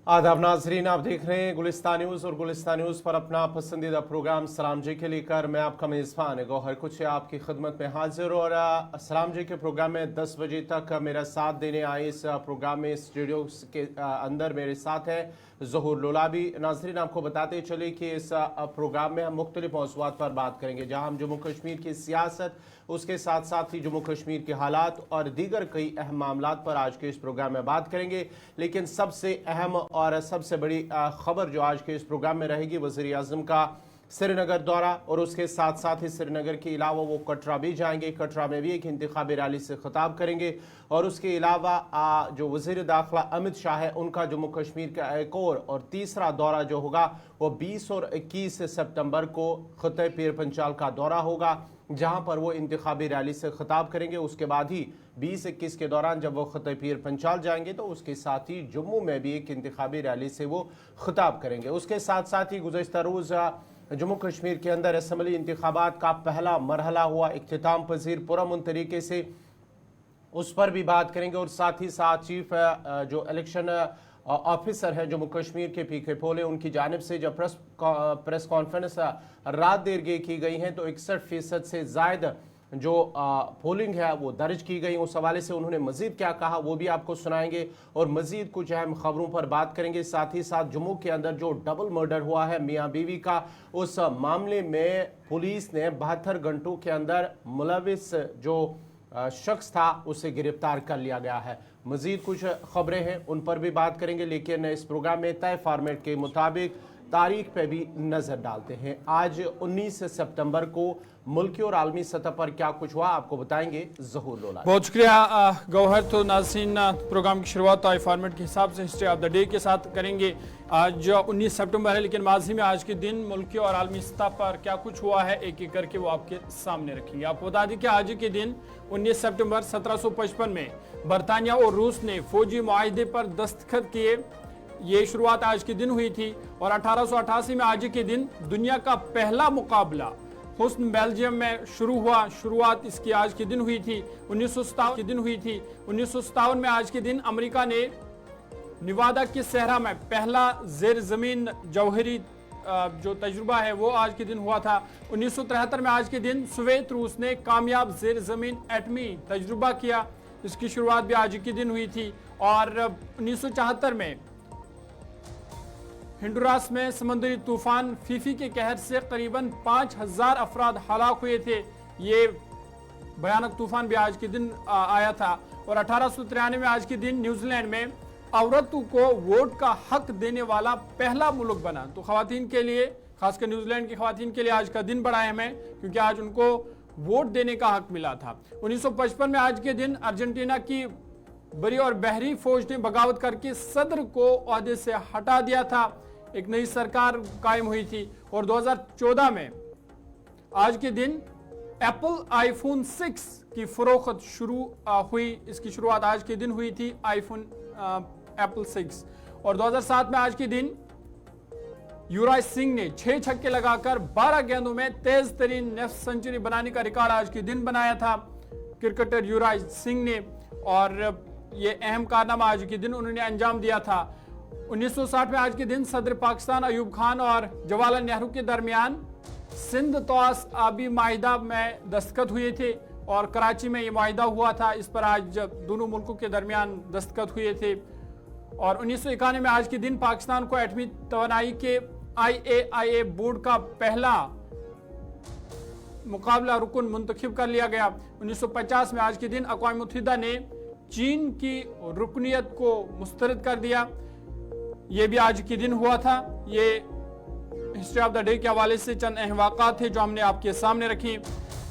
आदाब नाजरीन, आप देख रहे हैं गुलिस्तान न्यूज़ और गुलिस्तान न्यूज़ पर अपना पसंदीदा प्रोग्राम सलाम जी के लेकर मैं आपका मेज़बान गौहर कुछ आपकी खिदमत में हाजिर। और सलाम जी के प्रोग्राम में 10 बजे तक मेरा साथ देने आए इस प्रोग्राम में स्टूडियो के अंदर मेरे साथ है ज़हूर लुलाबी। नाजरीन, आपको बताते चले कि इस प्रोग्राम में हम मुख्तलिफ मौज़ूआत पर बात करेंगे, जहाँ हम जम्मू कश्मीर की सियासत, उसके साथ साथ ही जम्मू कश्मीर के हालात और दीगर कई अहम मामलात पर आज के इस प्रोग्राम में बात करेंगे। लेकिन सबसे अहम और सबसे बड़ी खबर जो आज के इस प्रोग्राम में रहेगी, वज़ीर आज़म का श्रीनगर दौरा, और उसके साथ साथ ही श्रीनगर के अलावा वो कटरा भी जाएंगे। कटरा में भी एक इंतखाबी रैली से खिताब करेंगे। और उसके अलावा जो वज़ीर दाखिला अमित शाह है, उनका जम्मू कश्मीर का एक और तीसरा दौरा जो होगा वो 20 और 21 सितंबर को ख़ुत्ते पीर पंचाल का दौरा होगा, जहां पर वो इंतखाबी रैली से खिताब करेंगे। उसके बाद ही 20-21 के दौरान जब वो ख़ुत्ते पीर पंचाल जाएंगे तो उसके साथ ही जम्मू में भी एक इंतखाबी रैली से वो खिताब करेंगे। उसके साथ साथ ही गुज़श्ता रोज़ जम्मू कश्मीर के अंदर असम्बली इंतखाबात का पहला मरहला हुआ, इख्तिताम पजीर पुरअमन तरीके से, उस पर भी बात करेंगे। और साथ ही साथ चीफ जो इलेक्शन ऑफिसर है जम्मू कश्मीर के पीके पोले, उनकी जानिब से जब प्रेस कॉन्फ्रेंस रात देर की गई है तो 61% से ज़ायद जो पोलिंग है वो दर्ज की गई। उस हवाले से उन्होंने मजीद क्या कहा वो भी आपको सुनाएंगे और मजीद कुछ अहम खबरों पर बात करेंगे। साथ ही साथ जम्मू के अंदर जो डबल मर्डर हुआ है मियाँ बीवी का, उस मामले में पुलिस ने 72 घंटों के अंदर मुलविस जो शख्स था उसे गिरफ्तार कर लिया गया है। मजीद कुछ खबरें हैं उन पर भी बात करेंगे, लेकिन इस प्रोग्राम में तय फॉर्मेट के मुताबिक तारीख पे भी नजर डालते हैं। आज 19 सितंबर को मुल्की और आलमी सतह पर क्या कुछ हुआ आपको बताएंगे ज़हूर लोला। बहुत शुक्रिया गौहर। तो नाज़रीन, प्रोग्राम की शुरुआत तय फॉर्मेट के हिसाब से हिस्ट्री ऑफ द डे के साथ करेंगे। आज 19 सितंबर है, लेकिन माजी में आज के दिन मुल्की और आलमी सतह पर क्या कुछ हुआ है एक एक करके वो आपके सामने रखेंगे। आपको बता दें कि आज के दिन 19 सितंबर 1755 में बरतानिया और रूस ने फौजी मुआहदे पर दस्तखत किए। ये शुरुआत आज के दिन हुई थी। और 1888 में आज के दिन दुनिया का पहला मुकाबला हुस्न बेल्जियम में शुरू हुआ। शुरुआत इसकी आज के दिन हुई थी। 1957 के दिन हुई थी। 1957 में आज के दिन अमेरिका ने निवादा के सहरा में पहला जेर जमीन जौहरी जो तजुर्बा है वो आज के दिन हुआ था। 1973 में आज के दिन सोवियत रूस ने कामयाब जेर जमीन एटमी तजुर्बा किया, इसकी शुरुआत भी आज के दिन हुई थी। और 1974 में हिंडुरास में समुद्री तूफान फीफी के कहर से करीबन 5000 अफराद हलाक हुए थे। ये भयानक तूफान भी आज के दिन आया था। और 1893 में आज के दिन न्यूजीलैंड में औरतों को वोट का हक देने वाला पहला मुल्क बना। तो खवातीन के लिए, खासकर न्यूजीलैंड की खवातीन के लिए आज का दिन बड़ा अहम है, क्योंकि आज उनको वोट देने का हक मिला था। 1955 में आज के दिन अर्जेंटीना की बरी और बहरी फौज ने बगावत करके सदर को ओहदे से हटा दिया था। एक नई सरकार कायम हुई थी। और 2014 में आज के दिन एप्पल आईफोन 6 की फरोख्त शुरू हुई। इसकी शुरुआत आज के दिन हुई थी, आईफोन एप्पल 6। और 2007 में आज के दिन युवराज सिंह ने 6 छक्के लगाकर 12 गेंदों में तेज तरीन नेफ सेंचुरी बनाने का रिकॉर्ड आज के दिन बनाया था क्रिकेटर युवराज सिंह ने। और ये अहम कारनामा आज के दिन उन्होंने अंजाम दिया था। 1960 में आज के दिन सदर पाकिस्तान अयूब खान और जवाहरलाल नेहरू के दरमियान सिंध तौस आबी माहिदा में दस्तखत हुए थे और कराची में ये माहिदा हुआ था। इस पर आज दोनों मुल्कों के दरमियान दस्तखत हुए थे। और 1991 में आज के दिन पाकिस्तान को एटमी तवानाई के IAIA बोर्ड का पहला मुकाबला रुकन मुंतखब कर लिया गया। 1950 में आज के दिन अक़वाम मुत्तहिदा ने चीन की रुकनियत को मुस्तरद कर दिया। ये भी आज के दिन हुआ था। ये हिस्ट्री ऑफ द डे के हवाले से चंद अहम वाक़ात थे जो हमने आपके सामने रखी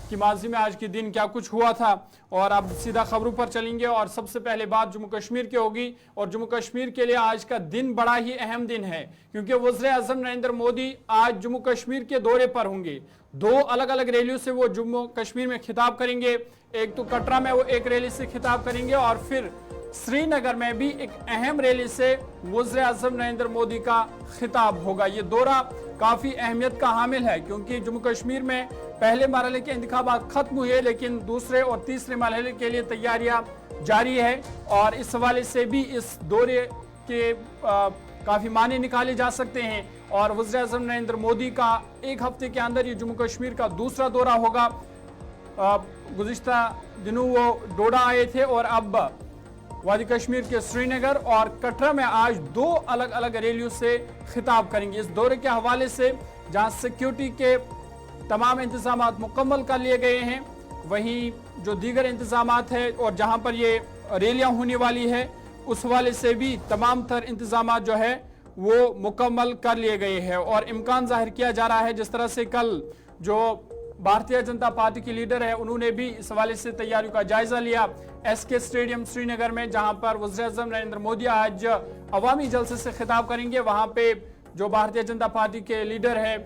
कि माजी में आज के दिन क्या कुछ हुआ था। और अब सीधा खबरों पर चलेंगे और सबसे पहले बात जम्मू कश्मीर की होगी। और जम्मू कश्मीर के लिए आज का दिन बड़ा ही अहम दिन है, क्योंकि वज़ीर आज़म नरेंद्र मोदी आज जम्मू कश्मीर के दौरे पर होंगे। 2 अलग अलग रैलियों से वो जम्मू कश्मीर में खिताब करेंगे। एक तो कटरा में वो एक रैली से खिताब करेंगे और फिर श्रीनगर में भी एक अहम रैली से वज़ीर आज़म नरेंद्र मोदी का खिताब होगा। ये दौरा काफ़ी अहमियत का हामिल है, क्योंकि जम्मू कश्मीर में पहले मरहले के इंतखाबात खत्म हुए, लेकिन दूसरे और तीसरे मरहले के लिए तैयारियां जारी है। और इस हवाले से भी इस दौरे के काफ़ी माने निकाले जा सकते हैं। और वज़ीर-ए-आज़म नरेंद्र मोदी का एक हफ्ते के अंदर ये जम्मू कश्मीर का दूसरा दौरा होगा। गुज़िश्ता दिनों वो डोडा आए थे और अब वादी कश्मीर के श्रीनगर और कटरा में आज 2 अलग अलग रैलियों से खिताब करेंगे। इस दौरे के हवाले से जहां सिक्योरिटी के तमाम इंतजाम मुकम्मल कर लिए गए हैं, वहीं जो दीगर इंतजाम है और जहां पर ये रैलियां होने वाली है उस हवाले से भी तमाम तर इंतजाम जो है वो मुकम्मल कर लिए गए हैं। और इम्कान जाहिर किया जा रहा है जिस तरह से कल जो भारतीय जनता पार्टी के लीडर है उन्होंने भी इस हवाले से तैयारियों का जायजा लिया एसके स्टेडियम श्रीनगर में, जहां पर वज़ीर-ए-आज़म नरेंद्र मोदी आज अवामी जलसे से खिताब करेंगे। वहां पे जो भारतीय जनता पार्टी के लीडर है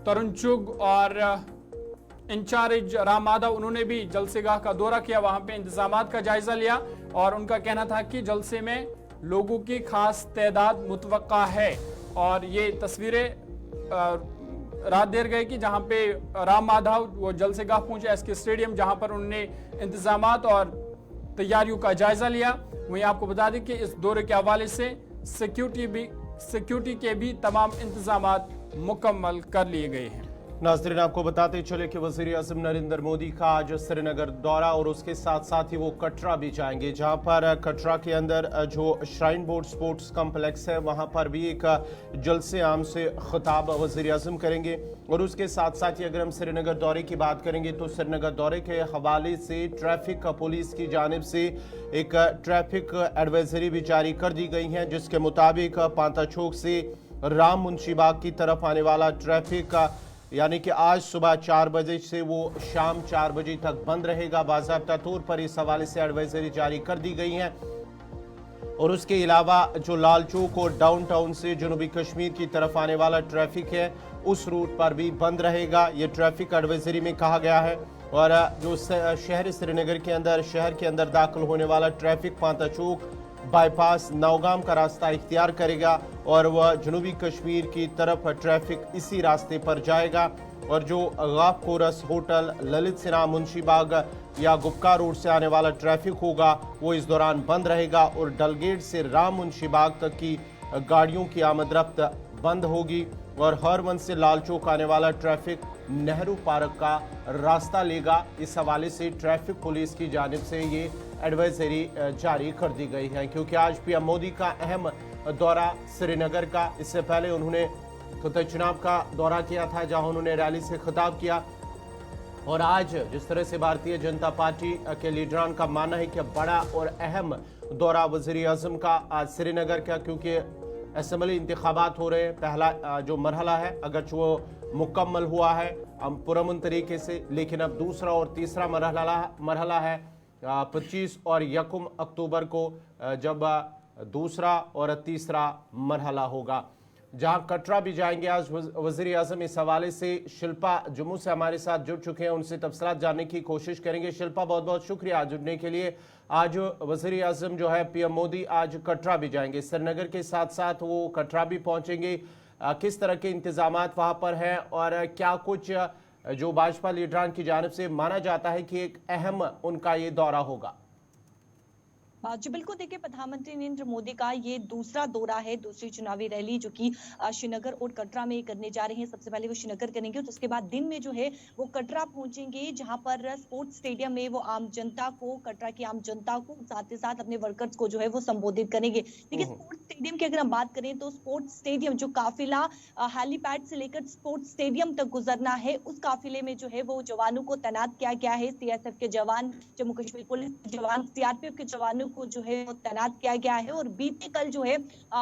तरुण चुग और इंचार्ज राम माधव, उन्होंने भी जलसेगाह का दौरा किया, वहां पे इंतजामात का जायजा लिया और उनका कहना था कि जलसे में लोगों की खास तादाद मुतवक्का है। और ये तस्वीरें रात देर गए कि जहां पे राम माधव वो जलसेगाह पहुंचे एसके स्टेडियम, जहां पर उन्होंने इंतजामात और तैयारियों का जायजा लिया। वहीं आपको बता दें कि इस दौरे के हवाले से सिक्योरिटी के भी तमाम इंतजामात मुकम्मल कर लिए गए हैं। नाज़रीन, आपको बताते चले कि वज़ीर-ए-आज़म नरेंद्र मोदी का आज श्रीनगर दौरा और उसके साथ साथ ही वो कटरा भी जाएंगे, जहां पर कटरा के अंदर जो श्राइन बोर्ड स्पोर्ट्स कॉम्प्लेक्स है वहां पर भी एक जलसे आम से खिताब वज़ीर-ए-आज़म करेंगे। और उसके साथ साथ ही अगर हम श्रीनगर दौरे की बात करेंगे तो श्रीनगर दौरे के हवाले से ट्रैफिक पुलिस की जानिब से एक ट्रैफिक एडवाइजरी भी जारी कर दी गई है, जिसके मुताबिक पांता चौक से राम मुंशीबाग की तरफ आने वाला ट्रैफिक का यानी कि आज सुबह 4 बजे से वो शाम 4 बजे तक बंद रहेगा। बाज़ाब्ता तौर पर इस हवाले से एडवाइजरी जारी कर दी गई है। और उसके अलावा जो लाल चौक और डाउनटाउन से जनूबी कश्मीर की तरफ आने वाला ट्रैफिक है उस रूट पर भी बंद रहेगा, ये ट्रैफिक एडवाइजरी में कहा गया है। और जो शहर श्रीनगर के अंदर शहर के अंदर दाखिल होने वाला ट्रैफिक पांता चौक बाईपास नौगाम का रास्ता इख्तियार करेगा और वह जनूबी कश्मीर की तरफ ट्रैफिक इसी रास्ते पर जाएगा। और जो गाफ कोरस होटल, ललित सिन्हा मुंशीबाग या गुप्का रोड से आने वाला ट्रैफिक होगा वो इस दौरान बंद रहेगा। और डलगेट से राम मुंशीबाग तक की गाड़ियों की आमदरफ्त बंद होगी। और हरवंश से लाल चौक आने वाला ट्रैफिक नेहरू पार्क का रास्ता लेगा। इस हवाले से ट्रैफिक पुलिस की जानिब से ये एडवाइजरी जारी कर दी गई है, क्योंकि आज पीएम मोदी का अहम दौरा श्रीनगर का, इससे पहले उन्होंने खुद चुनाव का दौरा किया था जहां उन्होंने रैली से खिताब किया। और आज जिस तरह से भारतीय जनता पार्टी के लीडरान का मानना है कि बड़ा और अहम दौरा वज़ीर-ए-आज़म का आज श्रीनगर का, क्योंकि असम्बली इंतखाबात हो रहे हैं। पहला जो मरहला है अगरचे वो मुकम्मल हुआ है पुरअमन तरीके से, लेकिन अब दूसरा और तीसरा मरहला है 25 और 1 अक्टूबर को जब दूसरा और तीसरा मरहला होगा, जहां कटरा भी जाएंगे आज वज़ीर-ए-आज़म। इस हवाले से शिल्पा जम्मू से हमारे साथ जुड़ चुके हैं, उनसे तफसीलात जानने की कोशिश करेंगे। शिल्पा, बहुत बहुत शुक्रिया जुड़ने के लिए। आज वज़ीर-ए-आज़म जो है पीएम मोदी आज कटरा भी जाएंगे, श्रीनगर के साथ साथ वो कटरा भी पहुंचेंगे। किस तरह के इंतजामात वहां पर हैं और क्या कुछ जो भाजपा लीडरान की जानिब से माना जाता है कि एक अहम उनका ये दौरा होगा? जी बिल्कुल, देखिए प्रधानमंत्री नरेंद्र मोदी का ये दूसरा दौरा है, दूसरी चुनावी रैली जो कि श्रीनगर और कटरा में करने जा रहे हैं। सबसे पहले वो श्रीनगर करेंगे, तो उसके बाद दिन में जो है वो कटरा पहुंचेंगे, जहां पर स्पोर्ट्स स्टेडियम में वो आम जनता को, कटरा की आम जनता को, साथ ही साथ अपने वर्कर्स को जो है वो संबोधित करेंगे। देखिए स्पोर्ट्स स्टेडियम की अगर हम बात करें तो स्पोर्ट्स स्टेडियम जो काफिला हेलीपैड से लेकर स्पोर्ट्स स्टेडियम तक गुजरना है, उस काफिले में जो है वो जवानों को तैनात किया गया है। सीएसएफ के जवान, जम्मू कश्मीर पुलिस के जवान, सीआरपीएफ के जवानों को जो है वो तैनात किया गया है। और बीते कल जो है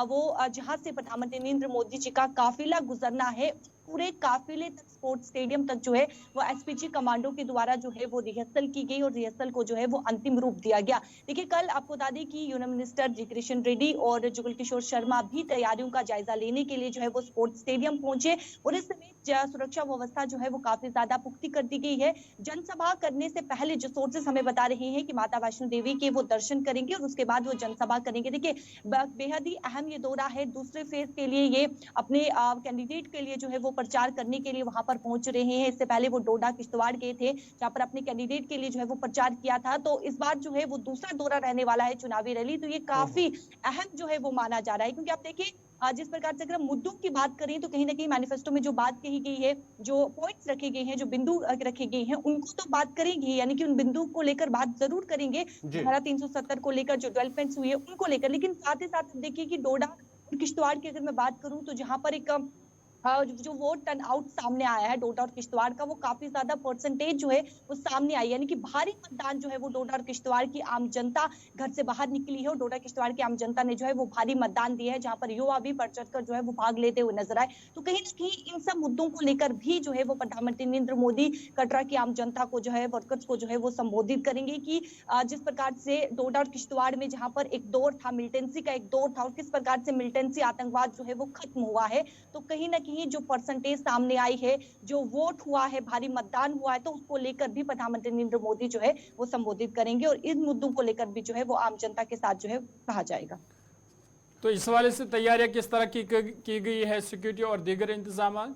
वो जहां से प्रधानमंत्री नरेंद्र मोदी जी का काफिला गुजरना है, पूरे काफिले तक स्पोर्ट्स स्टेडियम तक जो है वो एसपीजी कमांडो के द्वारा जो है वो रिहर्सल की गई और रिहर्सल को जो है वो अंतिम रूप दिया गया। देखिए कल आपको बता दें कि यूनियन मिनिस्टर जी किशन रेड्डी और जुगल किशोर शर्मा भी तैयारियों का जायजा लेने के लिए जो है वो स्पोर्ट्स स्टेडियम पहुंचे और इस समय सुरक्षा व्यवस्था जो है वो काफी ज्यादा पुख्ती कर दी गई है। जनसभा करने से पहले जो सोर्सेस हमें बता रहे हैं कि माता वैष्णो देवी के वो दर्शन करेंगे और उसके बाद वो जनसभा करेंगे। देखिए बेहद ही अहम ये दौरा है, दूसरे फेज के लिए ये अपने कैंडिडेट के लिए जो है वो प्रचार करने के लिए वहां पर पहुंच रहे हैं। इससे पहले वो डोडा किश्तवाड़ गए थे जहां पर अपने कैंडिडेट के लिए जो है वो प्रचार किया था, तो इस बार जो है वो दूसरा दौरा रहने वाला है चुनावी रैली, तो ये काफी अहम जो है वो माना जा रहा है। क्योंकि आप देखिए जिस प्रकार से अगर हम मुद्दों की बात करें तो कहीं ना कहीं मैनिफेस्टो में जो बात कही गई है, जो पॉइंट्स रखे गए हैं, जो बिंदु रखे गए हैं, उनको तो बात करेंगे, यानी कि उन बिंदु को लेकर बात जरूर करेंगे। जी। धारा 370 को लेकर जो डेवलपमेंट्स हुई है उनको लेकर, लेकिन साथ ही साथ देखिए कि डोडा और किश्तवाड़ की अगर मैं बात करूं तो जहां पर एक जो वोट टर्न आउट सामने आया है डोडा और किश्तवाड़ का, वो काफी ज्यादा परसेंटेज जो है वो सामने आई, यानी कि भारी मतदान जो है वो डोडा और किश्तवाड़ की आम जनता घर से बाहर निकली है और डोडा किश्तवाड़ की आम जनता ने जो है वो भारी मतदान दिया है, जहां पर युवा भी बढ़ चढ़कर जो है वो भाग लेते हुए नजर आए। तो कहीं ना कहीं इन सब मुद्दों को लेकर भी जो है वो प्रधानमंत्री नरेंद्र मोदी कटरा की आम जनता को जो है, वर्कर्स को जो है वो संबोधित करेंगे कि जिस प्रकार से डोडा और किश्तवाड़ में जहां पर एक दौर था, मिलिटेंसी का एक दौर था, और किस प्रकार से मिलिटेंसी आतंकवाद जो है वो खत्म हुआ है, तो कहीं ना कहीं जो परसेंटेज सामने आई है, जो वोट हुआ है, भारी मतदान हुआ है, तो उसको लेकर भी प्रधानमंत्री नरेंद्र मोदी जो है वो संबोधित करेंगे और इन मुद्दों को लेकर भी जो है वो आम जनता के साथ जो है कहा जाएगा। तो इस हवाले से तैयारियां किस तरह की गई है, सिक्योरिटी और दीगर इंतजाम?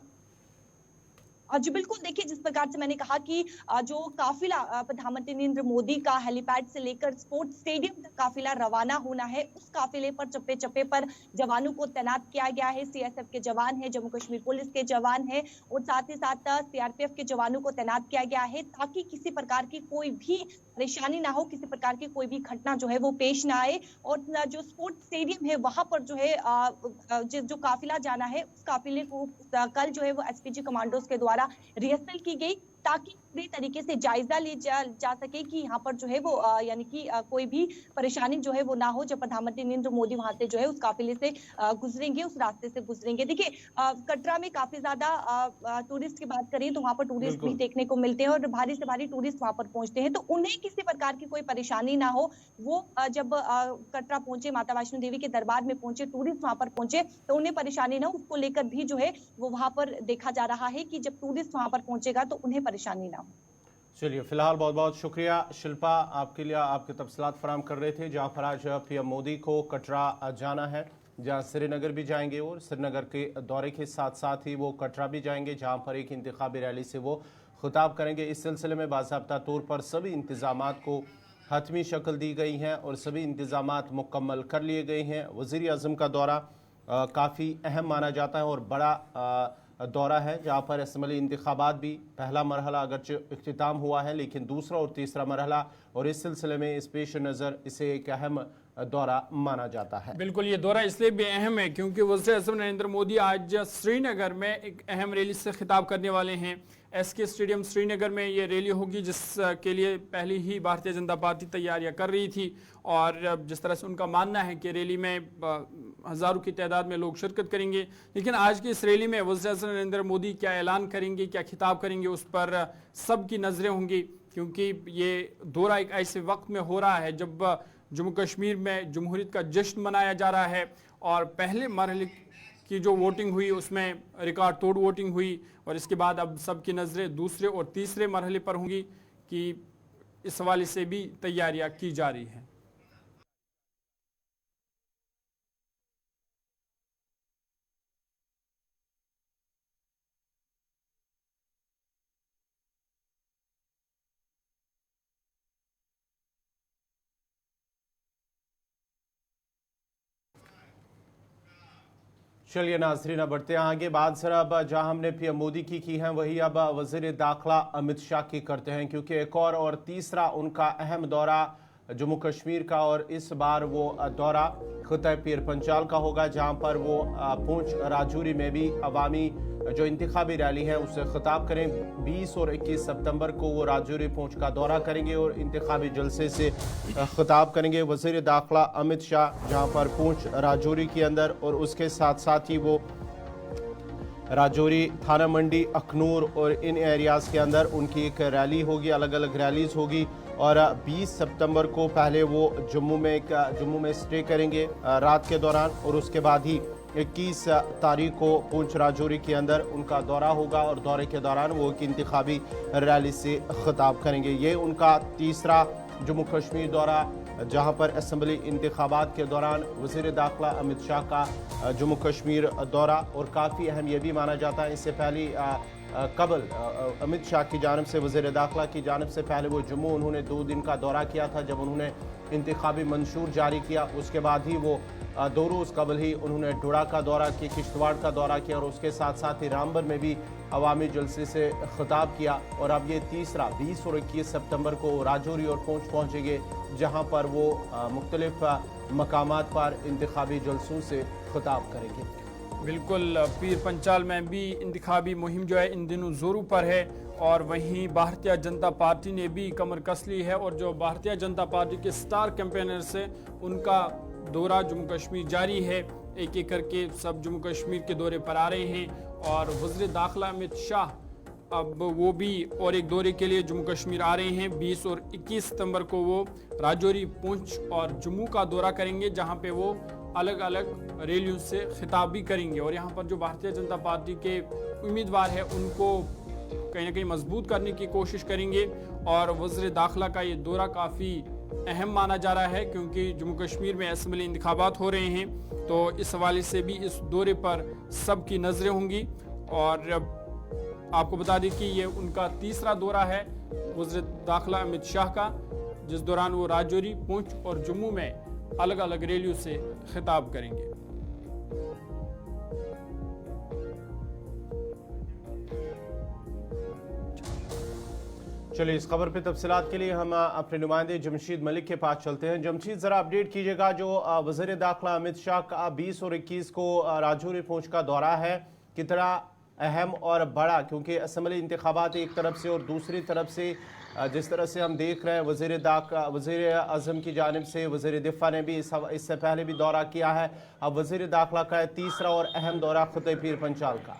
जी बिल्कुल, देखिए जिस प्रकार से मैंने कहा कि जो काफिला प्रधानमंत्री नरेंद्र मोदी का हेलीपैड से लेकर स्पोर्ट्स स्टेडियम तक काफिला रवाना होना है, उस काफिले पर चप्पे चप्पे पर जवानों को तैनात किया गया है। सीएसएफ के जवान हैं, जम्मू कश्मीर पुलिस के जवान हैं और साथ ही साथ सीआरपीएफ के जवानों को तैनात किया गया है, ताकि किसी प्रकार की कोई भी परेशानी ना हो, किसी प्रकार की कोई भी घटना जो है वो पेश ना आए। और जो स्पोर्ट्स स्टेडियम है वहां पर जो है जो काफिला जाना है, उस काफिले को कल जो है वो एसपीजी कमांडोज के द्वारा रिहर्सल की गई, ताकि पूरी तरीके से जायजा ली जा सके कि यहाँ पर जो है वो यानी कि कोई भी परेशानी जो है वो ना हो जब प्रधानमंत्री नरेंद्र मोदी वहां से जो है उस काफिले से गुजरेंगे, उस रास्ते से गुजरेंगे। देखिए कटरा में काफी ज्यादा टूरिस्ट की बात करें तो वहां पर टूरिस्ट भी देखने को मिलते हैं और भारी से भारी टूरिस्ट वहां पर पहुंचते हैं, तो उन्हें किसी प्रकार की कोई परेशानी ना हो, वो जब कटरा पहुंचे, माता वैष्णो देवी के दरबार में पहुंचे, टूरिस्ट वहां पर पहुंचे, तो उन्हें परेशानी ना हो, उसको लेकर भी जो है वो वहां पर देखा जा रहा है कि जब टूरिस्ट वहां पर पहुंचेगा तो उन्हें परेशानी ना हो। चलिए, फिलहाल बहुत बहुत शुक्रिया शिल्पा, आपके लिए आपके तफसीलात फराम कर रहे थे। जहाँ पर आज पीएम मोदी को कटरा जाना है, जहाँ श्रीनगर भी जाएंगे और श्रीनगर के दौरे के साथ साथ ही वो कटरा भी जाएंगे, जहाँ पर एक इंतखाबी रैली से वो खिताब करेंगे। इस सिलसिले में बाज़ाब्ता तौर पर सभी इंतजामात को हतमी शक्ल दी गई हैं और सभी इंतजामात मुकम्मल कर लिए गए हैं। वज़ीर आज़म का दौरा काफ़ी अहम माना जाता है और बड़ा दौरा है, जहाँ पर असम्बली इंतखाबात भी पहला मरहला अगरचे इख्तिताम हुआ है, लेकिन दूसरा और तीसरा मरहला, और इस सिलसिले में इस पेश नज़र इसे एक अहम दौरा माना जाता है। बिल्कुल, ये दौरा इसलिए भी अहम है क्योंकि वज़ीर आज़म नरेंद्र मोदी आज श्रीनगर में एक अहम रैली से खिताब करने वाले हैं। एसके स्टेडियम श्रीनगर में ये रैली होगी, जिसके लिए पहले ही भारतीय जनता पार्टी तैयारियां कर रही थी और जिस तरह से उनका मानना है कि रैली में हज़ारों की तादाद में लोग शिरकत करेंगे, लेकिन आज की इस रैली में वज़ीर आज़म नरेंद्र मोदी क्या ऐलान करेंगे, क्या खिताब करेंगे, उस पर सब की नज़रें होंगी, क्योंकि ये दौरा एक ऐसे वक्त में हो रहा है जब जम्मू कश्मीर में जमहूरियत का जश्न मनाया जा रहा है और पहले मरहले की जो वोटिंग हुई उसमें रिकॉर्ड तोड़ वोटिंग हुई, और इसके बाद अब सबकी नज़रें दूसरे और तीसरे मरहले पर होंगी कि इस हवाले से भी तैयारियां की जा रही हैं। चलिए नाज़रीन, अब बढ़ते हैं आगे। बात सर अब जहां हमने पीएम मोदी की है वही अब वज़ीर दाखिला अमित शाह की करते हैं, क्योंकि एक और तीसरा उनका अहम दौरा जम्मू कश्मीर का, और इस बार वो दौरा खिता पीर पंचाल का होगा, जहां पर वो पूंछ राजौरी में भी अवामी जो इंतखाबी रैली है उससे खिताब करें। 20 और 21 सितंबर को वो राजौरी पूंछ का दौरा करेंगे और इंतखाबी जलसे से खिताब करेंगे वज़ीर दाखिला अमित शाह, जहां पर पूंछ राजौरी के अंदर और उसके साथ साथ ही वो राजौरी, थाना मंडी, अखनूर और इन एरियाज़ के अंदर उनकी एक रैली होगी, अलग अलग रैलीज होगी। और 20 सितंबर को पहले वो जम्मू में स्टे करेंगे रात के दौरान, और उसके बाद ही 21 तारीख को पूंछ राजौरी के अंदर उनका दौरा होगा और दौरे के दौरान वो एक इंतखाबी रैली से खिताब करेंगे। ये उनका तीसरा जम्मू कश्मीर दौरा, जहां पर असम्बली इंतखाबात के दौरान वज़ीर दाखिला अमित शाह का जम्मू कश्मीर दौरा, और काफ़ी अहम ये भी माना जाता है इससे पहले कबल अमित शाह की जानब से, वज़ीर दाखिला की जानब से पहले वो जम्मू उन्होंने 2 दिन का दौरा किया था जब उन्होंने इंतखाबी मंशूर जारी किया, उसके बाद ही वो 2 रोज़ कबल ही उन्होंने डोडा का दौरा किया, किश्तवाड़ का दौरा किया और उसके साथ साथ ही रामबन में भी अवामी जलसे से खिताब किया। और अब ये तीसरा 20 और 21 सितंबर को राजौरी और पुंछ पहुँचेंगे, जहाँ पर वो मुख्तलिफ मकामात पर इंतखाबी जलसों से खिताब करेंगे। बिल्कुल, पीर पंचाल में भी इंतखाबी मुहिम जो है इन दिनों जोरों पर है और वहीं भारतीय जनता पार्टी ने भी कमर कस ली है और जो भारतीय जनता पार्टी के स्टार कैंपेनर्स हैं उनका दौरा जम्मू कश्मीर जारी है। एक एक करके सब जम्मू कश्मीर के दौरे पर आ रहे हैं और वज़ीर दाखिला अमित शाह अब वो भी और एक दौरे के लिए जम्मू कश्मीर आ रहे हैं। 20 और 21 सितंबर को वो राजौरी, पुंछ और जम्मू का दौरा करेंगे, जहां पे वो अलग अलग रैलियों से खिताब भी करेंगे। और यहाँ पर जो भारतीय जनता पार्टी के उम्मीदवार हैं उनको कहीं ना कहीं मजबूत करने की कोशिश करेंगे। और वज़ीर दाखिला का ये दौरा काफ़ी अहम माना जा रहा है क्योंकि जम्मू कश्मीर में असम्बली इंतखाबात हो रहे हैं, तो इस हवाले से भी इस दौरे पर सबकी नज़रें होंगी। और आपको बता दें कि ये उनका तीसरा दौरा है वज़ीर दाखिला अमित शाह का, जिस दौरान वो राजौरी, पुंछ और जम्मू में अलग अलग रैलियों से खिताब करेंगे। चलिए, इस खबर पे तफसीलात के लिए हम अपने नुमाइंदे जमशीद मलिक के पास चलते हैं। जमशीद, ज़रा अपडेट कीजिएगा, जो वज़ीर दाखिला अमित शाह का 20 और 21 को राजौरी, पुंछ का दौरा है, कितना अहम और बड़ा, क्योंकि असम्बली इंतखाबात एक तरफ से और दूसरी तरफ से जिस तरह से हम देख रहे हैं वज़ीर आज़म की जानिब से वज़ीर दिफा ने भी इससे पहले भी दौरा किया है। अब वज़ीर दाखिला का तीसरा और अहम दौरा ख़ुते पीर पंचाल का।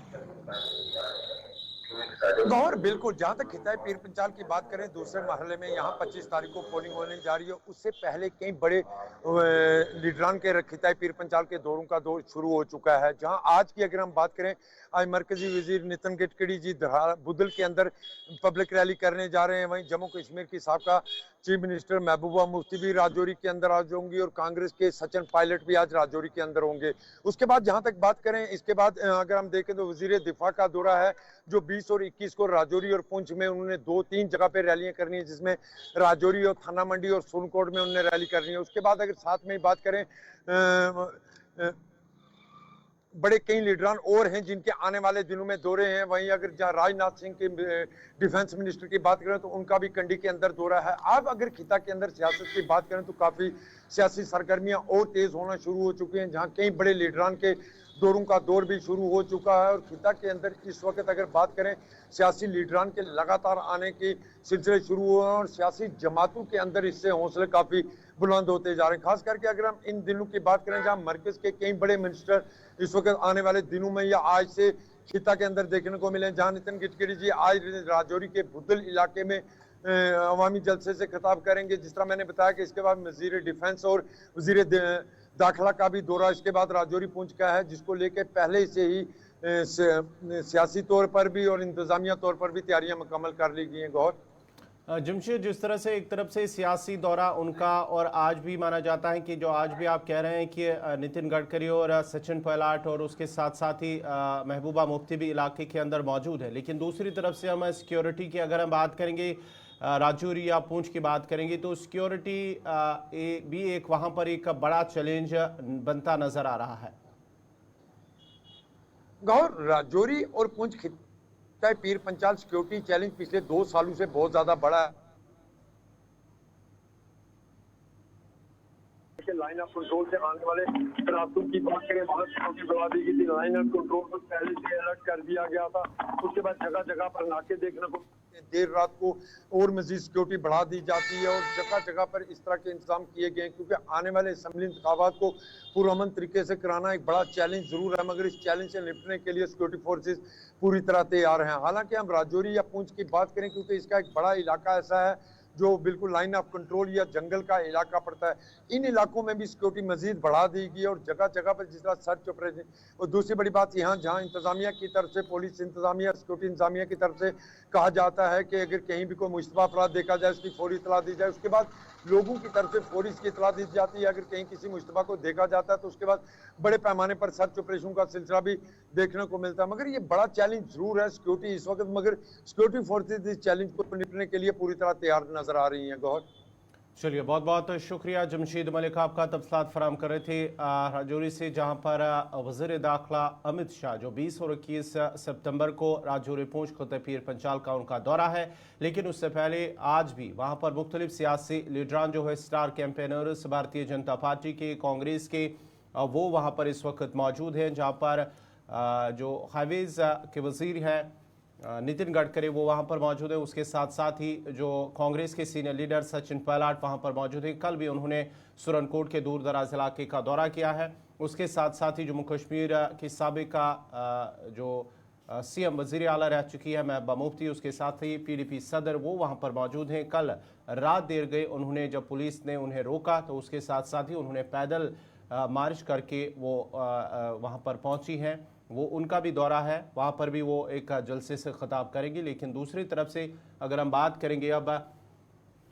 गौर बिल्कुल, जहां तक खिताब पीर पंचाल की बात करें, दूसरे मरहले में यहाँ 25 तारीख को पोलिंग होने जा रही है। उससे पहले कई बड़े लीडरान के खिताब पीर पंचाल के दौरों का दौर शुरू हो चुका है। जहां आज की अगर हम बात करें, आज मरकजी वजीर नितिन गडकरी जी बुदल के अंदर पब्लिक रैली करने जा रहे हैं। वहीं जम्मू कश्मीर की साबका चीफ मिनिस्टर महबूबा मुफ्ती भी राजौरी के अंदर आज होंगी और कांग्रेस के सचिन पायलट भी आज राजौरी के अंदर होंगे। उसके बाद जहां तक बात करें, इसके बाद अगर हम देखें तो वजीर दिफा का दौरा है, जो 20 और 21 को राजौरी और पुंछ में उन्होंने 2-3 जगह पे रैलियां करनी है, जिसमें राजौरी और थाना मंडी और सोनकोट में उन्होंने रैली करनी है। उसके बाद अगर साथ में बात करें, बड़े कई लीडरान और हैं जिनके आने वाले दिनों में दौरे हैं। वहीं अगर जहाँ राजनाथ सिंह के डिफेंस मिनिस्टर की बात करें तो उनका भी कंडी के अंदर दौरा है। अब अगर खिता के अंदर सियासत की बात करें तो काफी सियासी सरगर्मियां और तेज होना शुरू हो चुकी हैं, जहाँ कई बड़े लीडरान के दौरों का दौर भी शुरू हो चुका है। और खिता के अंदर इस वक्त अगर बात करें, सियासी लीडरान के लगातार आने के सिलसिले शुरू हुए हैं और सियासी जमातों के अंदर इससे हौसले काफी बुलंद होते जा रहे हैं। खास करके अगर हम इन दिनों की बात करें, जहां मरकज के कई बड़े मिनिस्टर इस वक्त आने वाले दिनों में या आज से खिता के अंदर देखने को मिले, जहां नितिन गडकरी जी आज राजौरी के बुदल इलाके में अवामी जलसे से खिताब करेंगे। जिस तरह मैंने बताया कि इसके बाद वजीर डिफेंस और वजीर दाखिला का भी दौरा इसके बाद राजौरी पुंछ का है, जिसको लेकर पहले से ही सियासी तौर पर भी और इंतजामिया तौर पर भी तैयारियां मुकम्मल कर ली गई हैं। गौर जमशेद, जिस तरह से एक तरफ से सियासी दौरा उनका और आज भी माना जाता है कि जो आज भी आप कह रहे हैं कि नितिन गडकरी और सचिन पायलट और उसके साथ साथ ही महबूबा मुफ्ती भी इलाके के अंदर मौजूद है, लेकिन दूसरी तरफ से हम सिक्योरिटी की अगर हम बात करेंगे, राजौरी या पुंछ की बात करेंगे, तो सिक्योरिटी भी एक वहाँ पर एक बड़ा चैलेंज बनता नजर आ रहा है। गौर, राजौरी और पुंछ पीर पंचाल सिक्योरिटी चैलेंज पिछले 2 सालों से बहुत ज्यादा बड़ा है। लाइन ऑफ कंट्रोल से आने वाले रास्तों की बात करें, बहुत सिक्योरिटी बढ़ा दी गई थी। लाइन ऑफ कंट्रोल को पहले से अलर्ट कर दिया गया था। उसके बाद जगह जगह पर नाके देखने को देर रात को और मजीद सिक्योरिटी बढ़ा दी जाती है और जगह जगह पर इस तरह के इंतजाम किए गए हैं, क्योंकि आने वाले असेंबली इंतखाबात को पुरअमन तरीके से कराना एक बड़ा चैलेंज जरूर है, मगर इस चैलेंज से निपटने के लिए सिक्योरिटी फोर्सेस पूरी तरह तैयार हैं। हालांकि हम राजौरी या पुंछ की बात करें, क्योंकि इसका एक बड़ा इलाका ऐसा है जो बिल्कुल लाइन ऑफ कंट्रोल या जंगल का इलाका पड़ता है, इन इलाकों में भी सिक्योरिटी मजीद बढ़ा दी गई और जगह जगह पर जिस तरह सर्च ऑपरेशन। और दूसरी बड़ी बात यहाँ जहाँ इंतजामिया की तरफ से, पुलिस इंतजामिया, सिक्योरिटी इंतजामिया की तरफ से कहा जाता है कि अगर कहीं भी कोई मुश्तबा अपराध देखा जाए उसकी फौरी इतला दी जाए। उसके बाद लोगों की तरफ से फौरी इसकी इतला दी जाती है। अगर कहीं किसी मुश्तबा को देखा जाता है तो उसके बाद बड़े पैमाने पर सर्च ऑपरेशन का सिलसिला भी देखने को मिलता है। मगर ये बड़ा चैलेंज जरूर है सिक्योरिटी इस वक्त, मगर सिक्योरिटी फोर्सेज इस चैलेंज को निपटने के लिए पूरी तरह तैयार नजर आ रही हैं। गौर, चलिए, बहुत बहुत शुक्रिया जमशीद मलिक, आपका तफसीलात फराम कर रहे थे राजौरी से, जहां पर वज़ीर दाखिला अमित शाह जो 20 और 21 सितंबर को राजौरी पहुंच खुद पीर पंचाल का उनका दौरा है, लेकिन उससे पहले आज भी वहां पर मुख्तलिफ सियासी लीडरान जो है, star campaigners Bharatiya Janata party के, कांग्रेस के, वो वहाँ पर इस वक्त मौजूद हैं, जहाँ पर जो हाईवेज़ के वज़ीर हैं नितिन गडकरी वो वहाँ पर मौजूद है। उसके साथ साथ ही जो कांग्रेस के सीनियर लीडर सचिन पायलट वहाँ पर मौजूद हैं। कल भी उन्होंने सुरनकोट के दूर दराज इलाके का दौरा किया है। उसके साथ साथ ही जम्मू कश्मीर की साबिका जो सीएम वज़ीर आला रह चुकी है महबूबा मुफ्ती, उसके साथ ही पीडीपी सदर वो वहाँ पर मौजूद हैं। कल रात देर गई उन्होंने, जब पुलिस ने उन्हें रोका तो उसके साथ साथ ही उन्होंने पैदल मार्च करके वो वहाँ पर पहुँची हैं। वो उनका भी दौरा है, वहाँ पर भी वो एक जलसे से खिताब करेंगी। लेकिन दूसरी तरफ से अगर हम बात करेंगे, अब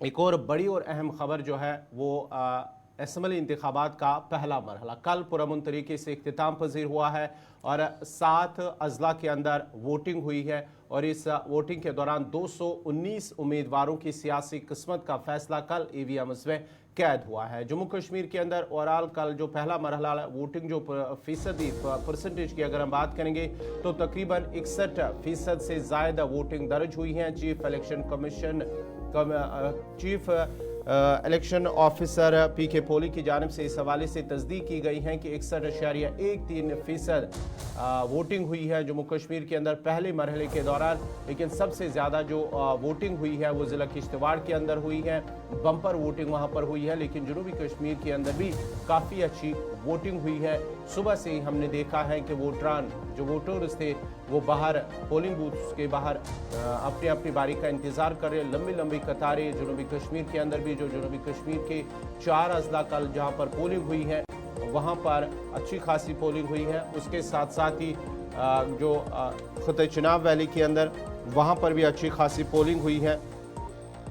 एक और बड़ी और अहम खबर जो है वो असम्बली इंतखाबात का पहला मरहला कल पुरअमन तरीके से इख्तिताम पजीर हुआ है और 7 अजला के अंदर वोटिंग हुई है और इस वोटिंग के दौरान 219 उम्मीदवारों की सियासी किस्मत का फैसला कल ईवीएम्स में कैद हुआ है। जम्मू कश्मीर के अंदर ओवरऑल कल जो पहला मरहला वोटिंग जो फीसदी परसेंटेज की अगर हम बात करेंगे तो तकरीबन 61% से ज़्यादा वोटिंग दर्ज हुई है। चीफ इलेक्शन ऑफिसर पीके पोली की जानिब से इस हवाले से तस्दीक की गई है कि 61.13% वोटिंग हुई है जम्मू कश्मीर के अंदर पहले मरहले के दौरान। लेकिन सबसे ज़्यादा जो वोटिंग हुई है वो ज़िला किश्तवाड़ के अंदर हुई है, बम्पर वोटिंग वहाँ पर हुई है। लेकिन जनूबी कश्मीर के अंदर भी काफ़ी अच्छी वोटिंग हुई है। सुबह से ही हमने देखा है कि जो वोटर्स थे वो बाहर पोलिंग बूथ्स के बाहर अपनी अपनी बारी का इंतज़ार कर रहे हैं। लंबी लंबी कतारें जनूबी कश्मीर के अंदर भी, जो जनूबी कश्मीर के 4 अजला कल जहाँ पर पोलिंग हुई है वहाँ पर अच्छी खासी पोलिंग हुई है। उसके साथ साथ ही जो खिते चिनाब वैली के अंदर वहाँ पर भी अच्छी खासी पोलिंग हुई है।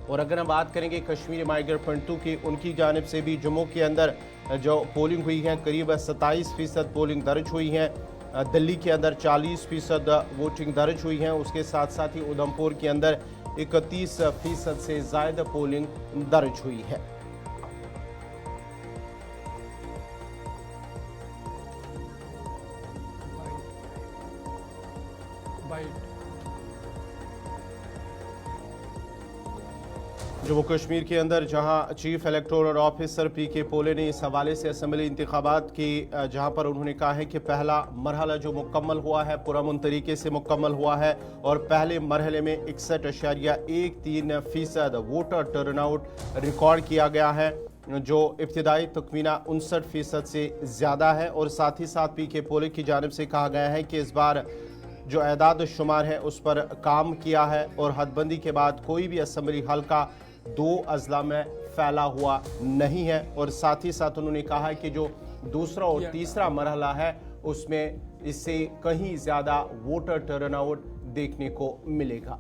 और अगर हम बात करेंगे कश्मीरी माइग्रेंट पंटू की, उनकी जानिब से भी जम्मू के अंदर जो पोलिंग हुई है करीब 27% पोलिंग दर्ज हुई है। दिल्ली के अंदर 40% वोटिंग दर्ज हुई है। उसके साथ साथ ही उधमपुर के अंदर 31% से ज़्यादा पोलिंग दर्ज हुई है। जम्मू कश्मीर के अंदर जहां चीफ इलेक्टोरल ऑफिसर पीके पोले ने इस हवाले से असम्बली इंतखाबात की, जहां पर उन्होंने कहा है कि पहला मरहला जो मुकम्मल हुआ है पुरअमन तरीके से मुकम्मल हुआ है और पहले मरहले में 61.13% वोटर टर्नआउट रिकॉर्ड किया गया है, जो इब्तिदाई तखमीना 59% से ज़्यादा है। और साथ ही साथ पीके पोले की जानिब से कहा गया है कि इस बार जो एदाद शुमार है उस पर काम किया है और हदबंदी के बाद कोई भी असम्बली हल्का 2 अजला में फैला हुआ नहीं है। और साथ ही साथ उन्होंने कहा कि जो दूसरा और तीसरा मरहला है उसमें इससे कहीं ज़्यादा वोटर टर्नआउट देखने को मिलेगा।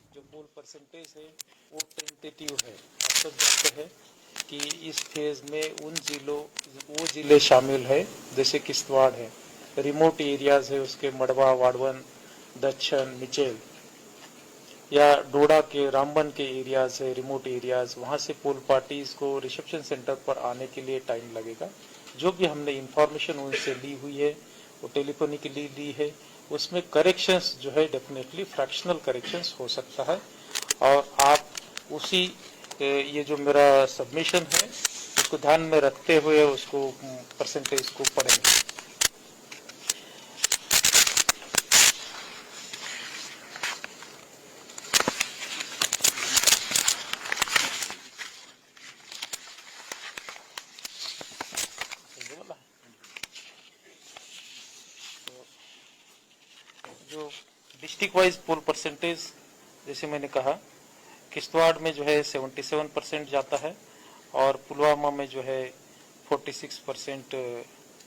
जो पोल परसेंटेज है वो टेंटेटिव है। आप सब जानते हैं कि इस फेज में वो जिले शामिल है जैसे किश्तवाड़ है, रिमोट एरियाज है उसके मड़वा, वाड़वन, दक्षिण, मिचेल या डोडा के रामबन के एरियाज है, रिमोट एरियाज, वहाँ से पोल पार्टीज को रिसेप्शन सेंटर पर आने के लिए टाइम लगेगा। जो भी हमने इंफॉर्मेशन उनसे ली हुई है वो टेलीफोनिकली ली है, उसमें करेक्शंस जो है डेफिनेटली फ्रैक्शनल करेक्शंस हो सकता है। और आप उसी ये जो मेरा सबमिशन है उसको ध्यान में रखते हुए उसको परसेंटेज को पढ़ेंगे। जो डिस्ट्रिक्ट वाइज पोल परसेंटेज जैसे मैंने कहा, किश्तवाड़ में जो है 77% जाता है और पुलवामा में जो है 46%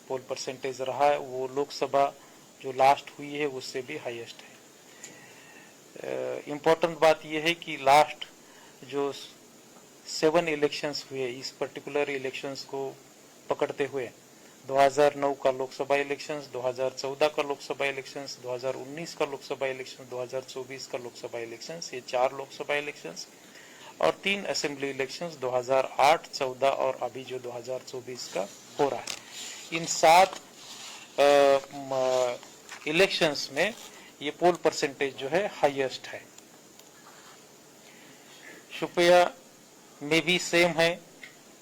पोल परसेंटेज रहा है। वो लोकसभा जो लास्ट हुई है उससे भी हाईएस्ट है। इम्पोर्टेंट बात यह है कि लास्ट जो 7 इलेक्शंस हुए, इस पर्टिकुलर इलेक्शंस को पकड़ते हुए 2009 का लोकसभा इलेक्शंस, 2014 का लोकसभा इलेक्शंस, 2019 का लोकसभा इलेक्शन, 2024 का लोकसभा इलेक्शंस, ये 4 लोकसभा इलेक्शंस और 3 असेंबली इलेक्शंस 2008, 14 और अभी जो 2024 का हो रहा है। इन 7 इलेक्शंस में ये पोल परसेंटेज जो है हाईएस्ट है। शुपिया में भी सेम है,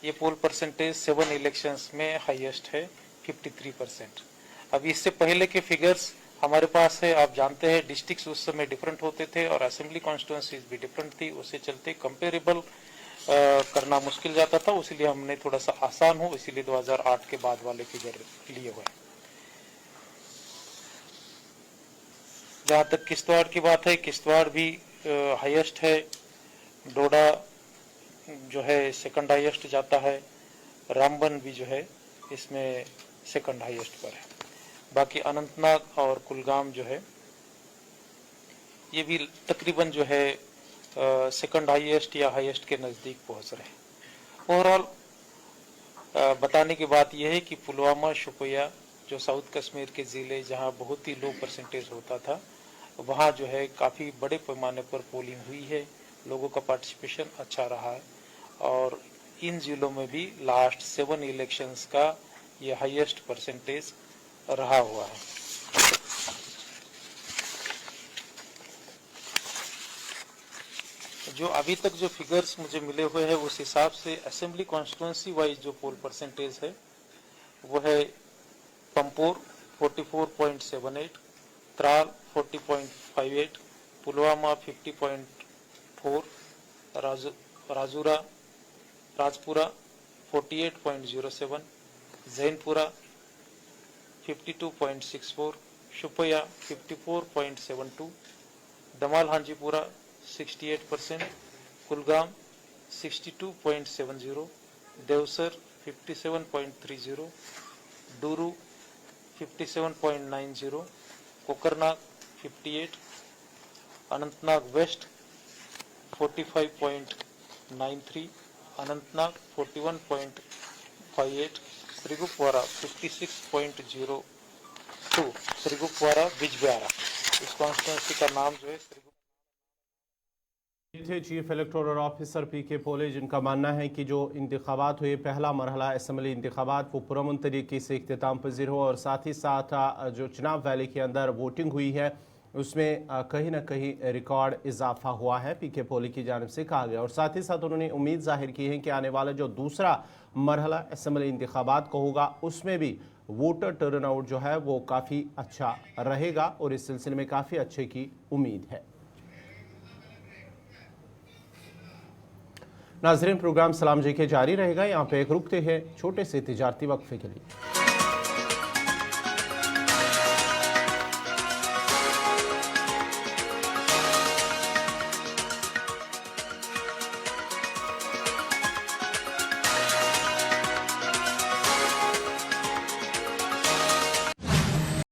ये पोल परसेंटेज 7 इलेक्शंस में हाईएस्ट है 53%। अब इससे पहले के फिगर्स हमारे पास है, आप जानते हैं डिस्ट्रिक्ट्स उस समय डिफरेंट होते थे और असेंबली कॉन्स्टिट्यूंसीज भी डिफरेंट थी, उससे चलते कंपेरेबल करना मुश्किल जाता था, इसलिए हमने थोड़ा सा आसान हो इसीलिए 2008 के बाद वाले फिगर लिए हुए। जहाँ तक किश्तवाड़ की बात है, किश्तवाड़ भी हाईएस्ट है, डोडा जो है सेकंड हाईएस्ट जाता है, रामबन भी जो है इसमें सेकंड हाईएस्ट पर है। बाकी अनंतनाग और कुलगाम जो है ये भी तकरीबन जो है सेकंड हाईएस्ट या हाईएस्ट के नज़दीक पहुंच रहे हैं। ओवरऑल बताने की बात यह है कि पुलवामा, शोपियां जो साउथ कश्मीर के ज़िले जहां बहुत ही लो परसेंटेज होता था, वहां जो है काफ़ी बड़े पैमाने पर पोलिंग हुई है, लोगों का पार्टिसिपेशन अच्छा रहा है और इन जिलों में भी लास्ट 7 इलेक्शंस का ये हाईएस्ट परसेंटेज रहा हुआ है। जो अभी तक जो फिगर्स मुझे मिले हुए हैं उस हिसाब से असेंबली कॉन्स्टिट्यूंसी वाइज जो पोल परसेंटेज है वो है पंपोर 44.78, त्राल 40.58, पुलवामा 50.4, राजपुरा 48.07, जैनपुरा 52.64, शुपिया 54.72, दमाल हांजीपुरा 68%, कुलगाम 62.70, देवसर 57.30, डूरू 57.90, कोकरनाग 58, अनंतनाग वेस्ट 45.93, अनंतनाग 41.58, श्रीगुफवारा 56.02, श्रीगुफवारा बिजबिहारा, इस कॉन्स्टिट्यूंसी का नाम जो है थे चीफ इलेक्टोरल ऑफिसर पीके पोले, जिनका मानना है कि जो इंतखाबात हुए, पहला मरहला असम्बली इंतखाबात वो पुरअमन तरीके से इख्तिताम पजीर हो और साथ ही साथ जो चुनाव वैली के अंदर वोटिंग हुई है उसमें कहीं ना कहीं रिकॉर्ड इजाफा हुआ है, पीके पोले की जानिब से कहा गया। और साथ ही साथ उन्होंने उम्मीद जाहिर की है कि आने वाला जो दूसरा मरहला असम्बली इंतखाबात को होगा उसमें भी वोटर टर्नआउट जो है वो काफ़ी अच्छा रहेगा और इस सिलसिले में काफ़ी अच्छे की उम्मीद है। नाजरीन, प्रोग्राम सलाम जी के जारी रहेगा। यहाँ पे एक रुकते हैं छोटे से तिजारती वक्फे के लिए।